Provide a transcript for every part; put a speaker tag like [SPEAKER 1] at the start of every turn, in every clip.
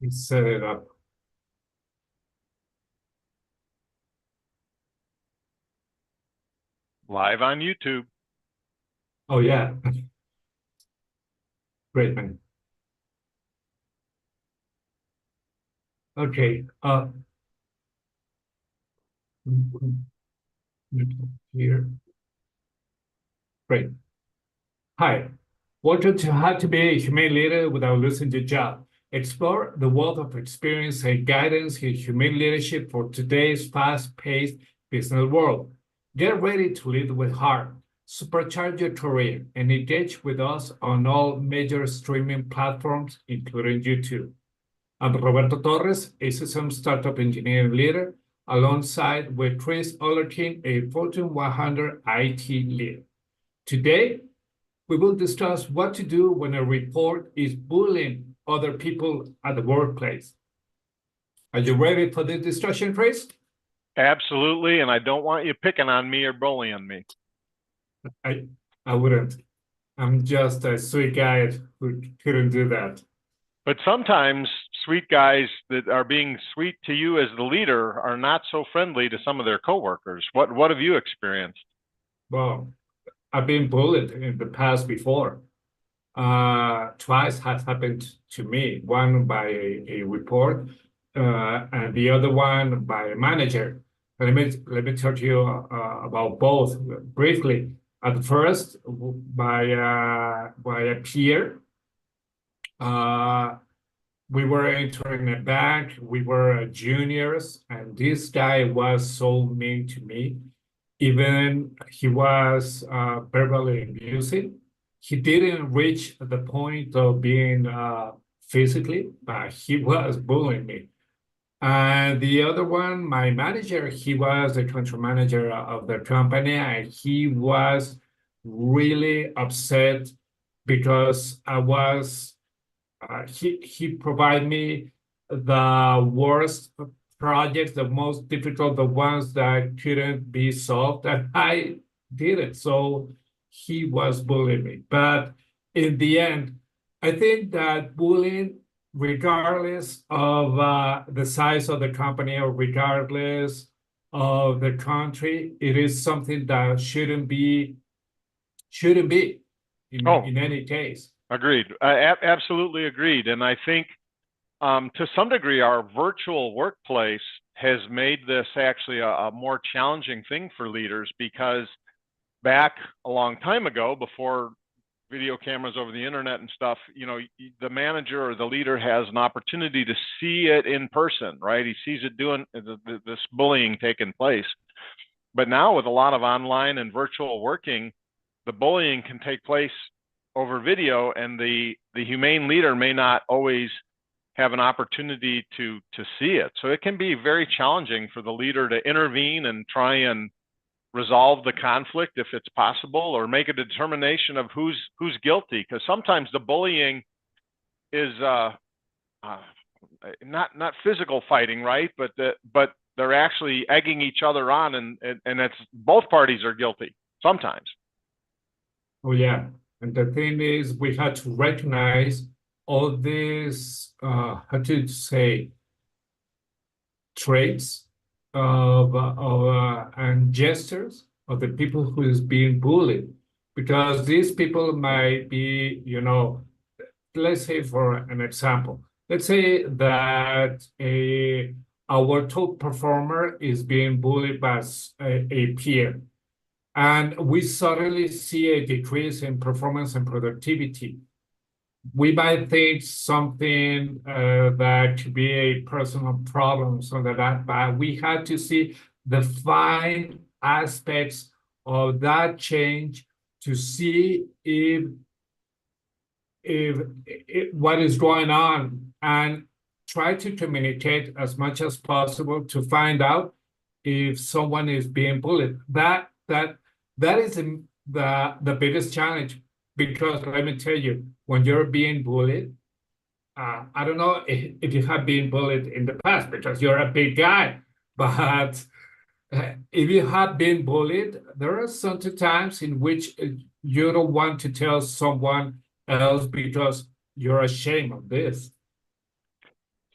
[SPEAKER 1] Let's set it up.
[SPEAKER 2] Live on YouTube.
[SPEAKER 1] Oh yeah, great man. Okay. Here. Great. Hi. Welcome to How to Be a Humane Leader Without Losing Your Job. Explore the world of experience and guidance in humane leadership for today's fast-paced business world. Get ready to lead with heart, supercharge your career, and engage with us on all major streaming platforms, including YouTube. I'm Roberto Torres, a seasoned startup engineering leader, alongside with Chris Ollerkin, a Fortune 100 IT leader. Today, we will discuss what to do when a report is bullying other people at the workplace. Are you ready for this discussion, Chris?
[SPEAKER 2] Absolutely, and I don't want you picking on me or bullying me.
[SPEAKER 1] I wouldn't. I'm just a sweet guy who couldn't do that.
[SPEAKER 2] But sometimes sweet guys that are being sweet to you as the leader are not so friendly to some of their coworkers. What have you experienced?
[SPEAKER 1] Well, I've been bullied in the past before. Twice has happened to me, one by a report, and the other one by a manager. Let me talk to you about both briefly. At first, by a peer, uh, we were entering a bank. We were juniors, and this guy was so mean to me. Even he was verbally abusive. He didn't reach the point of being physically, but he was bullying me. And the other one, my manager, he was the country manager of the company, and he was really upset because he provided me the worst projects, the most difficult, the ones that couldn't be solved, and I did it. So he was bullying me. But in the end, I think that bullying, regardless of the size of the company or regardless of the country, it is something that shouldn't be
[SPEAKER 2] Oh,
[SPEAKER 1] in any case.
[SPEAKER 2] agreed. Absolutely agreed. And I think to some degree, our virtual workplace has made this actually a more challenging thing for leaders because back a long time ago, before video cameras over the internet and stuff, the manager or the leader has an opportunity to see it in person, right? He sees it doing this bullying taking place. But now with a lot of online and virtual working, the bullying can take place over video, and the humane leader may not always have an opportunity to see it. So it can be very challenging for the leader to intervene and try and resolve the conflict if it's possible, or make a determination of who's guilty, because sometimes the bullying is not physical fighting, right? But they're actually egging each other on, and it's both parties are guilty sometimes.
[SPEAKER 1] Oh, yeah. And the thing is, we had to recognize all these, how to say, traits and gestures of the people who is being bullied. Because these people might be, let's say for an example, let's say that our top performer is being bullied by a peer. And we suddenly see a decrease in performance and productivity. We might think something that could be a personal problem, something like that, but we had to see the fine aspects of that change to see if what is going on, and try to communicate as much as possible to find out if someone is being bullied. That is the biggest challenge, because let me tell you, when you're being bullied, I don't know if you have been bullied in the past because you're a big guy, but if you have been bullied, there are some times in which you don't want to tell someone else because you're ashamed of this.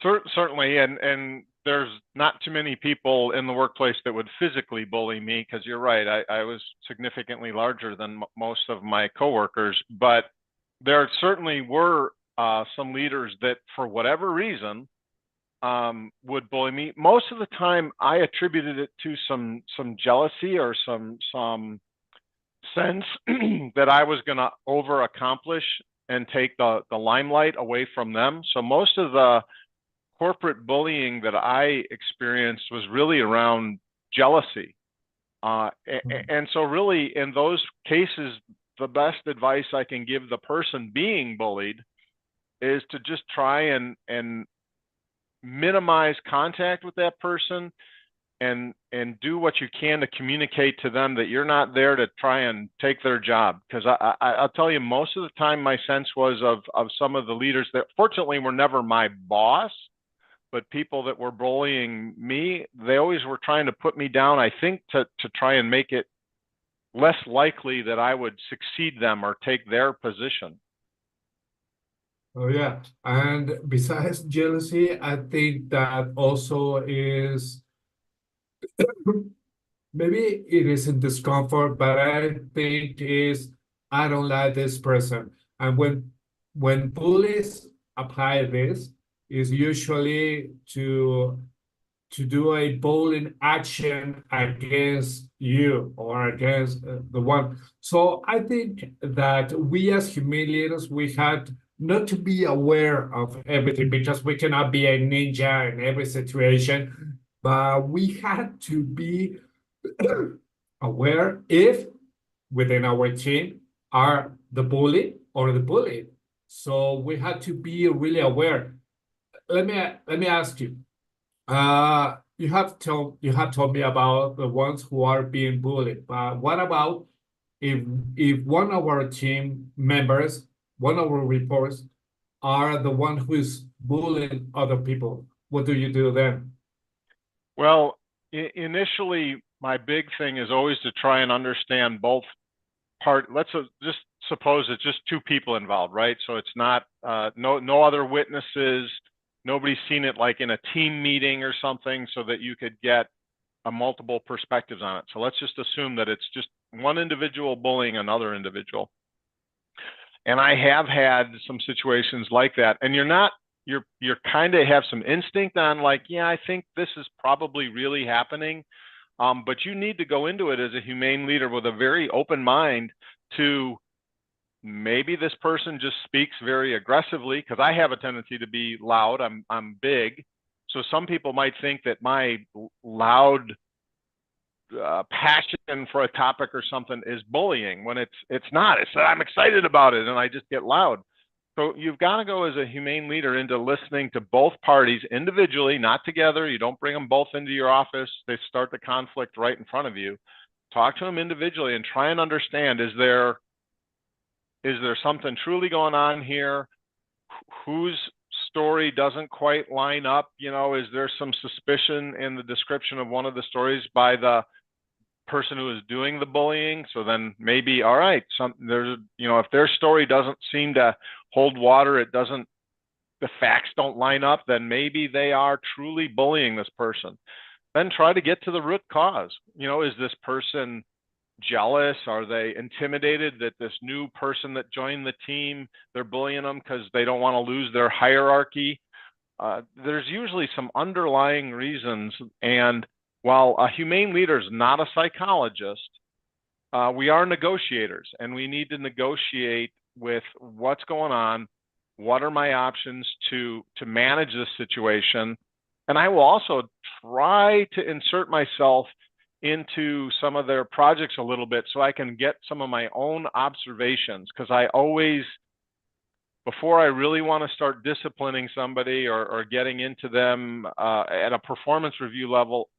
[SPEAKER 2] Certainly, and there's not too many people in the workplace that would physically bully me, because you're right, I was significantly larger than most of my coworkers, but there certainly were some leaders that, for whatever reason, would bully me. Most of the time, I attributed it to some jealousy or some sense that I was going to over accomplish and take the limelight away from them. So most of the corporate bullying that I experienced was really around jealousy. And so really in those cases, the best advice I can give the person being bullied is to just try and minimize contact with that person, and do what you can to communicate to them that you're not there to try and take their job. Because I'll tell you, most of the time my sense was of some of the leaders that fortunately were never my boss, but people that were bullying me, they always were trying to put me down, I think, to try and make it less likely that I would succeed them or take their position.
[SPEAKER 1] Oh yeah, and besides jealousy, I think that also is maybe it isn't discomfort, but I think is I don't like this person. And when bullies apply this, is usually to do a bullying action against you or against the one. So I think that we as humiliators, we had not to be aware of everything because we cannot be a ninja in every situation, but we had to be aware if within our team are the bully or the bullied. So we had to be really aware. Let me ask you. You have told me about the ones who are being bullied, but what about if one of our team members, one of our reports, are the one who is bullying other people? What do you do then?
[SPEAKER 2] Well, initially, my big thing is always to try and understand both let's just suppose it's just two people involved, right? So it's not no other witnesses, nobody's seen it like in a team meeting or something, so that you could get a multiple perspectives on it. So let's just assume that it's just one individual bullying another individual. And I have had some situations like that, and you're kind of have some instinct on like, yeah, I think this is probably really happening. But you need to go into it as a humane leader with a very open mind to maybe this person just speaks very aggressively, because I have a tendency to be loud. I'm big. So some people might think that my loud passion for a topic or something is bullying, when it's not. It's that I'm excited about it and I just get loud. So you've got to go as a humane leader into listening to both parties individually, not together. You don't bring them both into your office. They start the conflict right in front of you. Talk to them individually and try and understand, is there something truly going on here? Whose story doesn't quite line up? Is there some suspicion in the description of one of the stories by the person who is doing the bullying? So then maybe, all right, if their story doesn't seem to hold water, the facts don't line up, then maybe they are truly bullying this person. Then try to get to the root cause. Is this person jealous? Are they intimidated that this new person that joined the team, they're bullying them because they don't want to lose their hierarchy? There's usually some underlying reasons. And while a humane leader is not a psychologist, we are negotiators, and we need to negotiate with what's going on, what are my options to manage this situation. And I will also try to insert myself into some of their projects a little bit, so I can get some of my own observations, because I always, before I really want to start disciplining somebody or getting into them at a performance review level,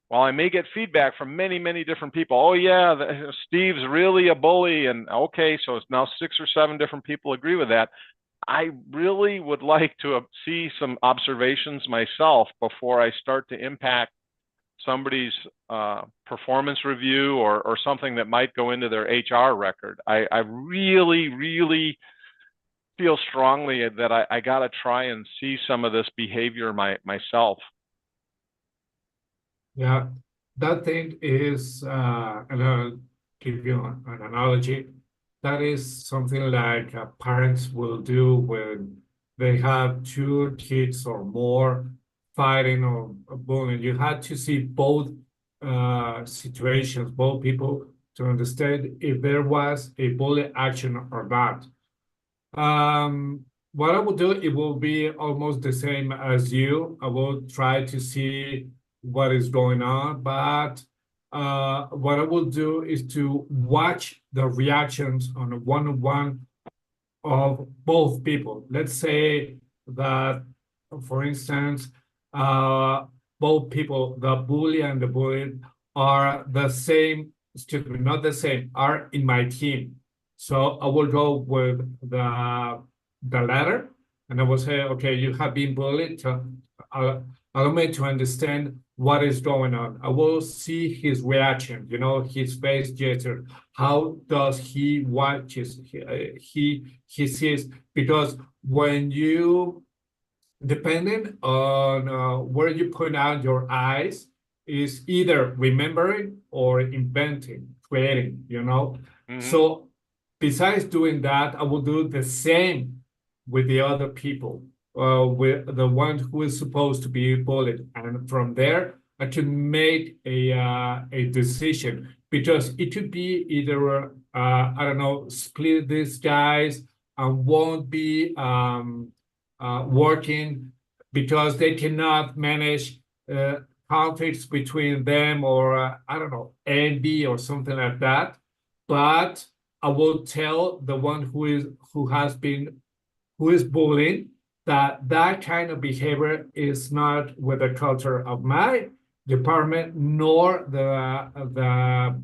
[SPEAKER 2] while I may get feedback from many, many different people, oh yeah, Steve's really a bully, and okay, so it's now 6 or 7 different people agree with that. I really would like to see some observations myself before I start to impact somebody's performance review or something that might go into their HR record. I really, really feel strongly that I got to try and see some of this behavior myself.
[SPEAKER 1] Yeah, that thing is, and I'll give you an analogy. That is something like parents will do when they have two kids or more fighting or bullying. You had to see both situations, both people, to understand if there was a bully action or not. What I will do, it will be almost the same as you. I will try to see what is going on, but what I will do is to watch the reactions on a one-on-one of both people. Let's say that, for instance, uh, both people, the bully and the bullied, are the same, excuse me, not the same, are in my team. So I will go with the latter, and I will say, okay, you have been bullied. Uh, Allow me to understand what is going on. I will see his reaction, his face gesture. How does he watches? He sees, because when you, depending on where you put out your eyes, is either remembering or inventing, creating.
[SPEAKER 2] Mm-hmm.
[SPEAKER 1] So besides doing that, I will do the same with the other people, with the one who is supposed to be bullied. And from there, I can make a decision, because it could be either, I don't know, split these guys and won't be working because they cannot manage conflicts between them, or I don't know, envy or something like that. But I will tell the one who is bullying that that kind of behavior is not with the culture of my department, nor the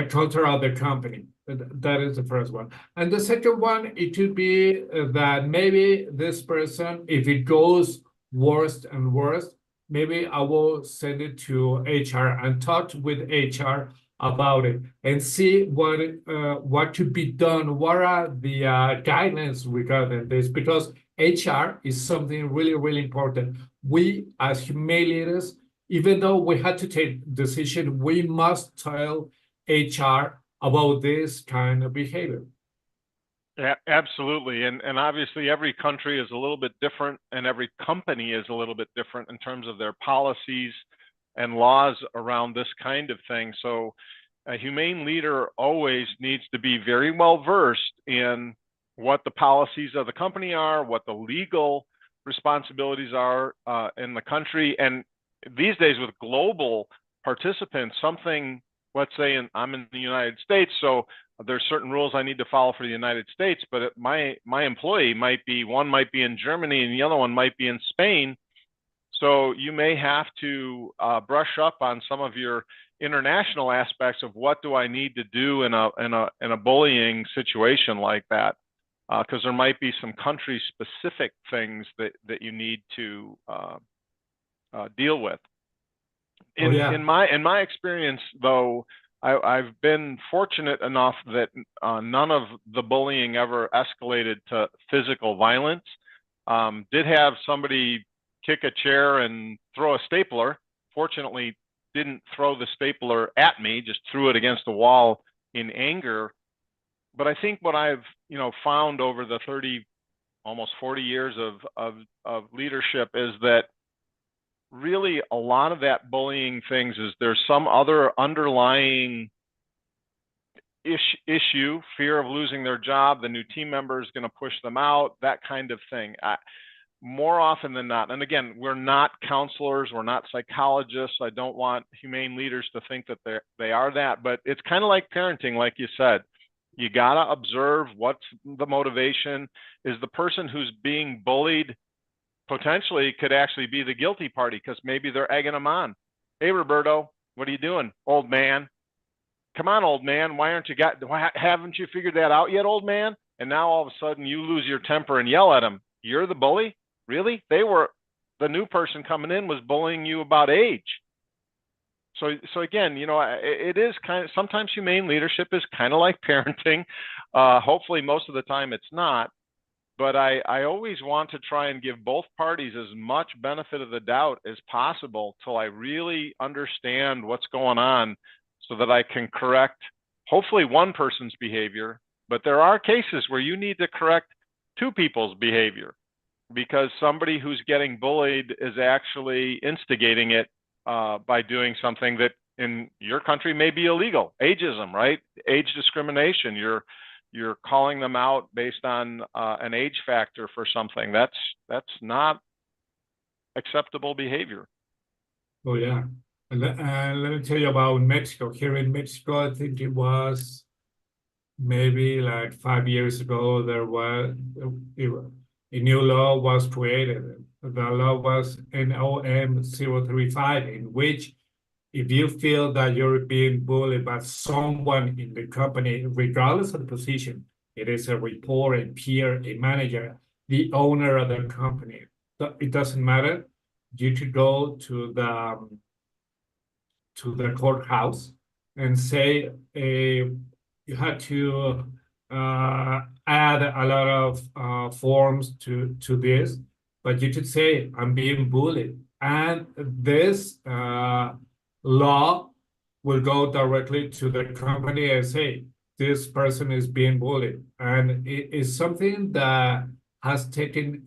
[SPEAKER 1] culture of the company. That is the first one. And the second one, it could be that maybe this person, if it goes worse and worse, maybe I will send it to HR and talk with HR about it and see what could be done. What are the guidelines regarding this? Because HR is something really, really important. We, as humane leaders, even though we had to take decision, we must tell HR about this kind of behavior.
[SPEAKER 2] Yeah, absolutely. And obviously every country is a little bit different, and every company is a little bit different in terms of their policies and laws around this kind of thing. So a humane leader always needs to be very well versed in what the policies of the company are, what the legal responsibilities are in the country. And these days with global participants, something, let's say I'm in the United States, so there's certain rules I need to follow for the United States, but my employee might be, one might be in Germany and the other one might be in Spain. So you may have to brush up on some of your international aspects of what do I need to do in a bullying situation like that, because there might be some country specific things that you need to deal with. In my experience, though, I've been fortunate enough that none of the bullying ever escalated to physical violence. Did have somebody kick a chair and throw a stapler. Fortunately, didn't throw the stapler at me, just threw it against the wall in anger. But I think what I've found over the 30, almost 40 years of leadership is that really a lot of that bullying things is there's some other underlying issue, fear of losing their job, the new team member is going to push them out, that kind of thing. More often than not, and again, we're not counselors, we're not psychologists. I don't want humane leaders to think that they are that, but it's kind of like parenting, like you said. You got to observe what's the motivation. Is the person who's being bullied potentially could actually be the guilty party, because maybe they're egging them on. Hey, Roberto, what are you doing, old man? Come on, old man. Why haven't you figured that out yet, old man? And now all of a sudden you lose your temper and yell at them. You're the bully? Really? The new person coming in was bullying you about age. So again, it is sometimes humane leadership is kind of like parenting. Hopefully most of the time it's not. but I always want to try and give both parties as much benefit of the doubt as possible till I really understand what's going on so that I can correct hopefully one person's behavior. But there are cases where you need to correct two people's behavior because somebody who's getting bullied is actually instigating it by doing something that in your country may be illegal. Ageism, right? Age discrimination. You're calling them out based on an age factor for something. That's not acceptable behavior.
[SPEAKER 1] Oh yeah. And let me tell you about Mexico. Here in Mexico, I think it was maybe like 5 years ago, there was a new law was created. The law was NOM 035, in which if you feel that you're being bullied by someone in the company, regardless of the position, it is a report, a peer, a manager, the owner of the company, it doesn't matter. You should go to the courthouse and say you had to add a lot of forms to this, but you should say I'm being bullied, and this law will go directly to the company and say this person is being bullied, and it is something that has taken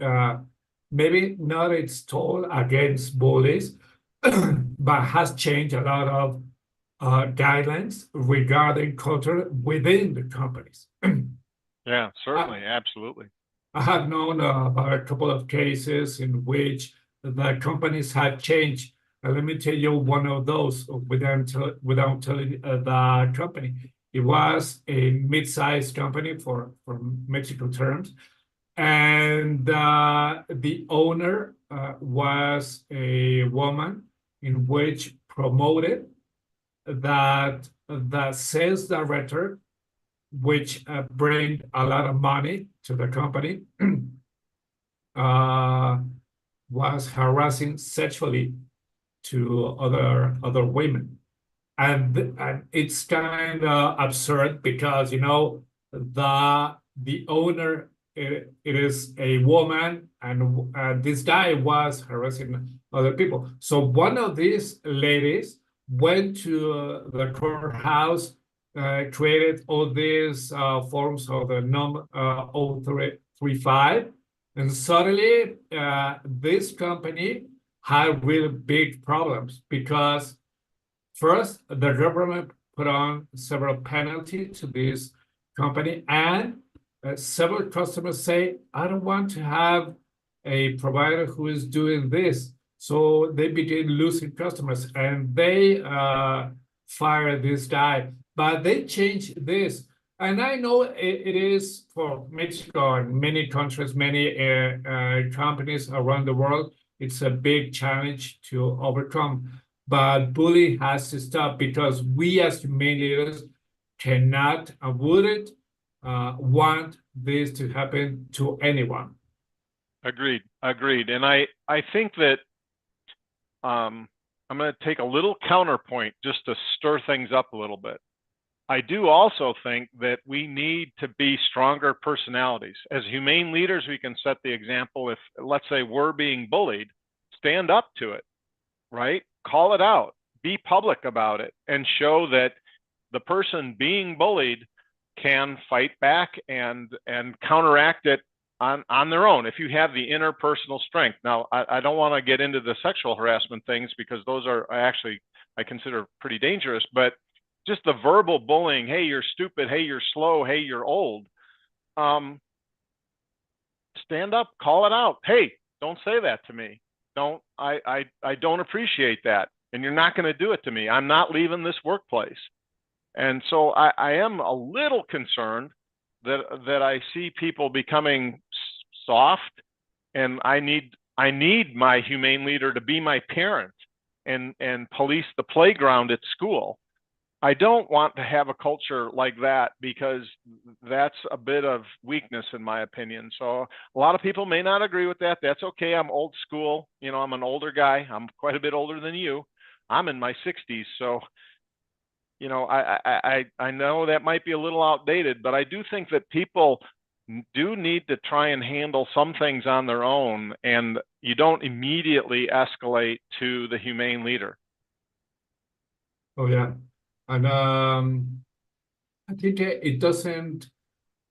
[SPEAKER 1] maybe not its toll against bullies, but has changed a lot of guidelines regarding culture within the companies.
[SPEAKER 2] Yeah, certainly, absolutely.
[SPEAKER 1] I have known about a couple of cases in which the companies have changed. Let me tell you one of those without telling the company. It was a mid-sized company for Mexico terms, and the owner was a woman, in which promoted that the sales director, which bring a lot of money to the company, was harassing sexually to other women, and it's kind of absurd because the owner, it is a woman, and this guy was harassing other people. So one of these ladies went to the courthouse, created all these forms of the NOM 035, and suddenly this company had really big problems because first, the government put on several penalties to this company, and several customers say, I don't want to have a provider who is doing this. So they begin losing customers, and they fire this guy. But they changed this. And I know it is for Mexico and many countries, many companies around the world, it's a big challenge to overcome. But bullying has to stop because we as humane leaders cannot and wouldn't want this to happen to anyone.
[SPEAKER 2] Agreed. And I think that I'm going to take a little counterpoint just to stir things up a little bit. I do also think that we need to be stronger personalities. As humane leaders, we can set the example. If, let's say, we're being bullied, stand up to it, right? Call it out, be public about it, and show that the person being bullied can fight back and counteract it on their own if you have the interpersonal strength. Now, I don't want to get into the sexual harassment things because those are actually, I consider pretty dangerous, but just the verbal bullying, hey, you're stupid, hey, you're slow, hey, you're old. Stand up, call it out. Hey, don't say that to me. I don't appreciate that. And you're not going to do it to me. I'm not leaving this workplace. And so I am a little concerned that I see people becoming soft, and I need my humane leader to be my parent and police the playground at school. I don't want to have a culture like that because that's a bit of weakness in my opinion. So a lot of people may not agree with that. That's okay. I'm old school. I'm an older guy. I'm quite a bit older than you. I'm in my 60s. So, I know that might be a little outdated, but I do think that people do need to try and handle some things on their own, and you don't immediately escalate to the humane leader.
[SPEAKER 1] Oh yeah, and I think it doesn't.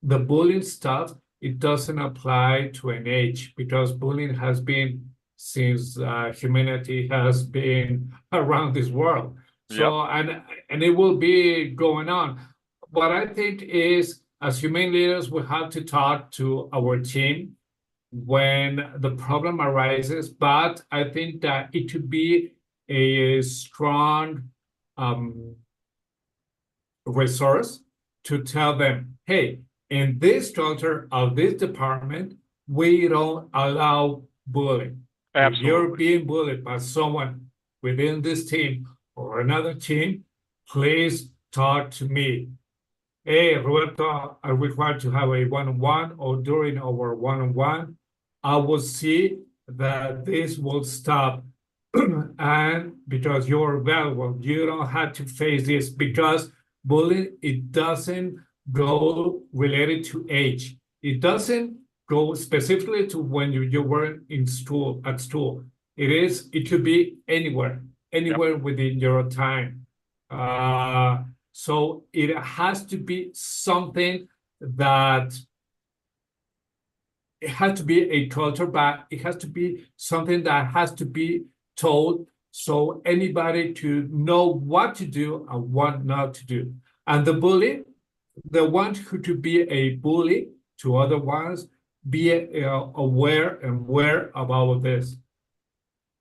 [SPEAKER 1] The bullying stuff, it doesn't apply to an age because bullying has been since humanity has been around this world.
[SPEAKER 2] Yep.
[SPEAKER 1] So, and it will be going on. What I think is, as human leaders, we have to talk to our team when the problem arises, but I think that it should be a strong resource to tell them, hey, in this structure of this department, we don't allow bullying. If you're
[SPEAKER 2] Absolutely.
[SPEAKER 1] being bullied by someone within this team or another team, please talk to me. Hey, Roberto, are we required to have a one-on-one, or during our one-on-one, I will see that this will stop. And because you're valuable, you don't have to face this, because bullying, it doesn't go related to age. It doesn't go specifically to when you were in school, at school. It could be anywhere within your time. So it has to be something that it has to be a culture, but it has to be something that has to be told, so anybody to know what to do and what not to do. And the bully, the one who to be a bully to other ones, be aware and aware about this.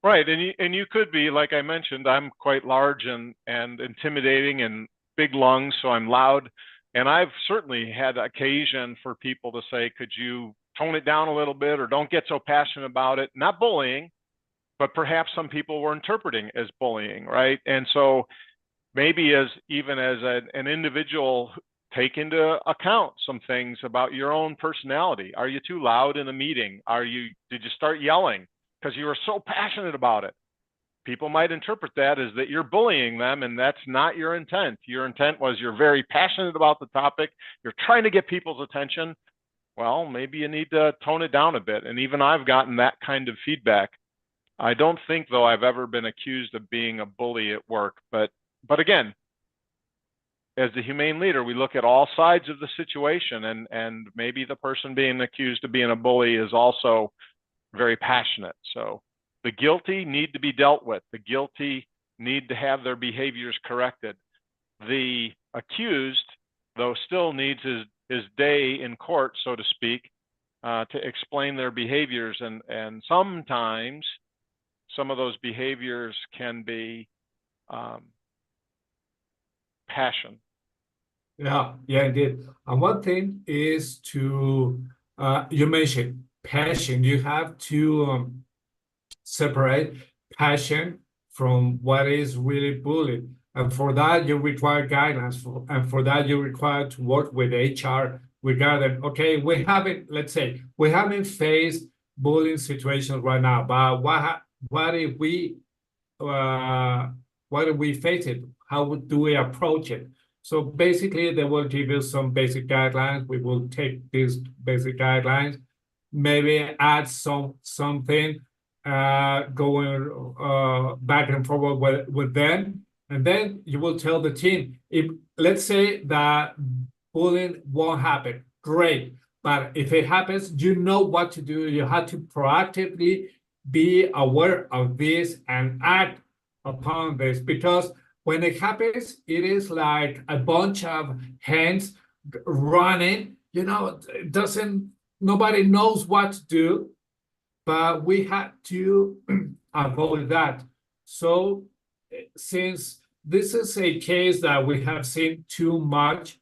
[SPEAKER 2] Right, and you could be, like I mentioned, I'm quite large and intimidating and big lungs, so I'm loud. And I've certainly had occasion for people to say, could you tone it down a little bit, or don't get so passionate about it? Not bullying, but perhaps some people were interpreting as bullying, right? And so maybe as an individual, take into account some things about your own personality. Are you too loud in a meeting? Did you start yelling because you were so passionate about it? People might interpret that as that you're bullying them, and that's not your intent. Your intent was you're very passionate about the topic. You're trying to get people's attention. Well, maybe you need to tone it down a bit. And even I've gotten that kind of feedback. I don't think, though, I've ever been accused of being a bully at work. But again, as the humane leader, we look at all sides of the situation, and maybe the person being accused of being a bully is also very passionate. So the guilty need to be dealt with. The guilty need to have their behaviors corrected. The accused, though, still needs his day in court, so to speak, to explain their behaviors. And sometimes some of those behaviors can be passion.
[SPEAKER 1] Yeah, indeed. And one thing is to, you mentioned passion. You have to separate passion from what is really bullying. And for that, you require guidelines. And for that, you require to work with HR regarding, okay, let's say, we haven't faced bullying situations right now, but what if we face it? How do we approach it? So basically, they will give you some basic guidelines. We will take these basic guidelines, maybe add something, going back and forward with them, and then you will tell the team, if let's say that bullying won't happen, great. But if it happens, you know what to do. You have to proactively be aware of this and act upon this, because when it happens, it is like a bunch of hands running. Nobody knows what to do, but we had to avoid that. So since this is a case that we have seen too much,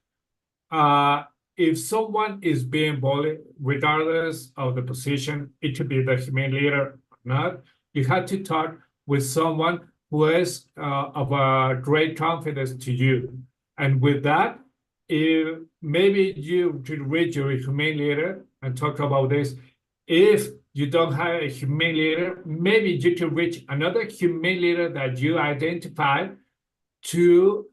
[SPEAKER 1] if someone is being bullied, regardless of the position, it could be the humane leader or not, you have to talk with someone who is of a great confidence to you. And with that, if maybe you could reach your humane leader and talk about this. If you don't have a humane leader, maybe you can reach another humane leader that you identify to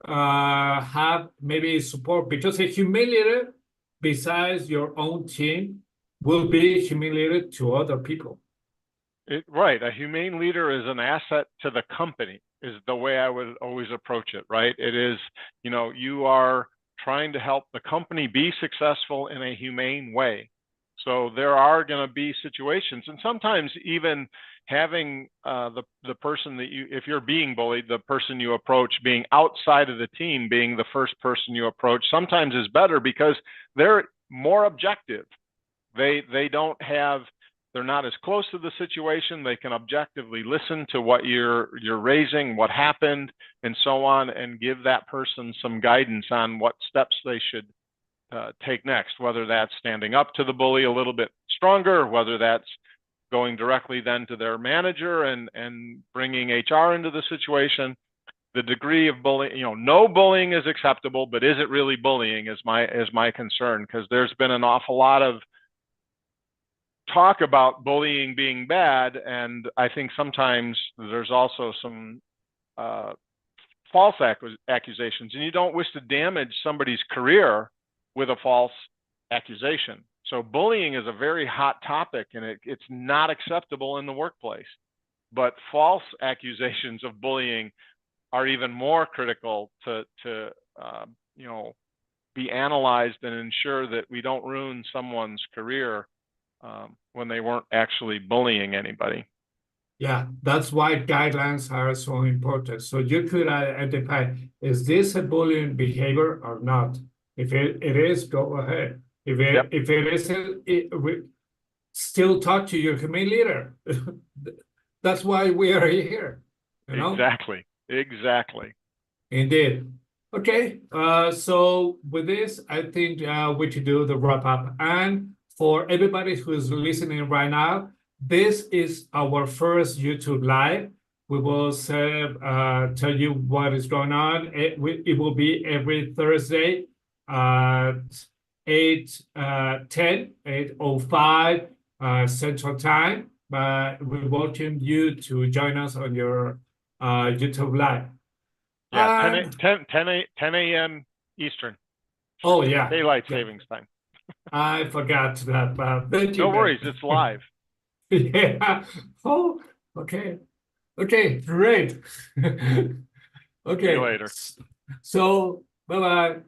[SPEAKER 1] have maybe support, because a humane leader besides your own team will be humiliated to other people.
[SPEAKER 2] Right. A humane leader is an asset to the company, is the way I would always approach it, right? It is, you are trying to help the company be successful in a humane way. So there are going to be situations, and sometimes even having the person that if you're being bullied, the person you approach being outside of the team, being the first person you approach, sometimes is better because they're more objective. They don't have, they're not as close to the situation. They can objectively listen to what you're raising, what happened, and so on, and give that person some guidance on what steps they should take next, whether that's standing up to the bully a little bit stronger, whether that's going directly then to their manager and bringing HR into the situation. The degree of bullying, no bullying is acceptable, but is it really bullying is my concern, because there's been an awful lot of talk about bullying being bad, and I think sometimes there's also some false accusations, and you don't wish to damage somebody's career with a false accusation. So bullying is a very hot topic, and it's not acceptable in the workplace. But false accusations of bullying are even more critical to be analyzed and ensure that we don't ruin someone's career when they weren't actually bullying anybody.
[SPEAKER 1] Yeah, that's why guidelines are so important. So you could identify, is this a bullying behavior or not? If it is, go ahead. If it isn't, still talk to your humane leader. That's why we are here.
[SPEAKER 2] Exactly.
[SPEAKER 1] Indeed. Okay. So with this, I think we should do the wrap up. And for everybody who's listening right now, this is our first YouTube Live. We will tell you what is going on. It will be every Thursday at 8:05 Central Time. We welcome you to join us on your YouTube Live.
[SPEAKER 2] Yeah, 10 a.m. Eastern.
[SPEAKER 1] Oh, yeah.
[SPEAKER 2] Daylight savings time.
[SPEAKER 1] I forgot that. Thank you.
[SPEAKER 2] No worries, it's live.
[SPEAKER 1] Yeah. Oh, okay. Okay, great. Okay.
[SPEAKER 2] See you later.
[SPEAKER 1] So, bye-bye.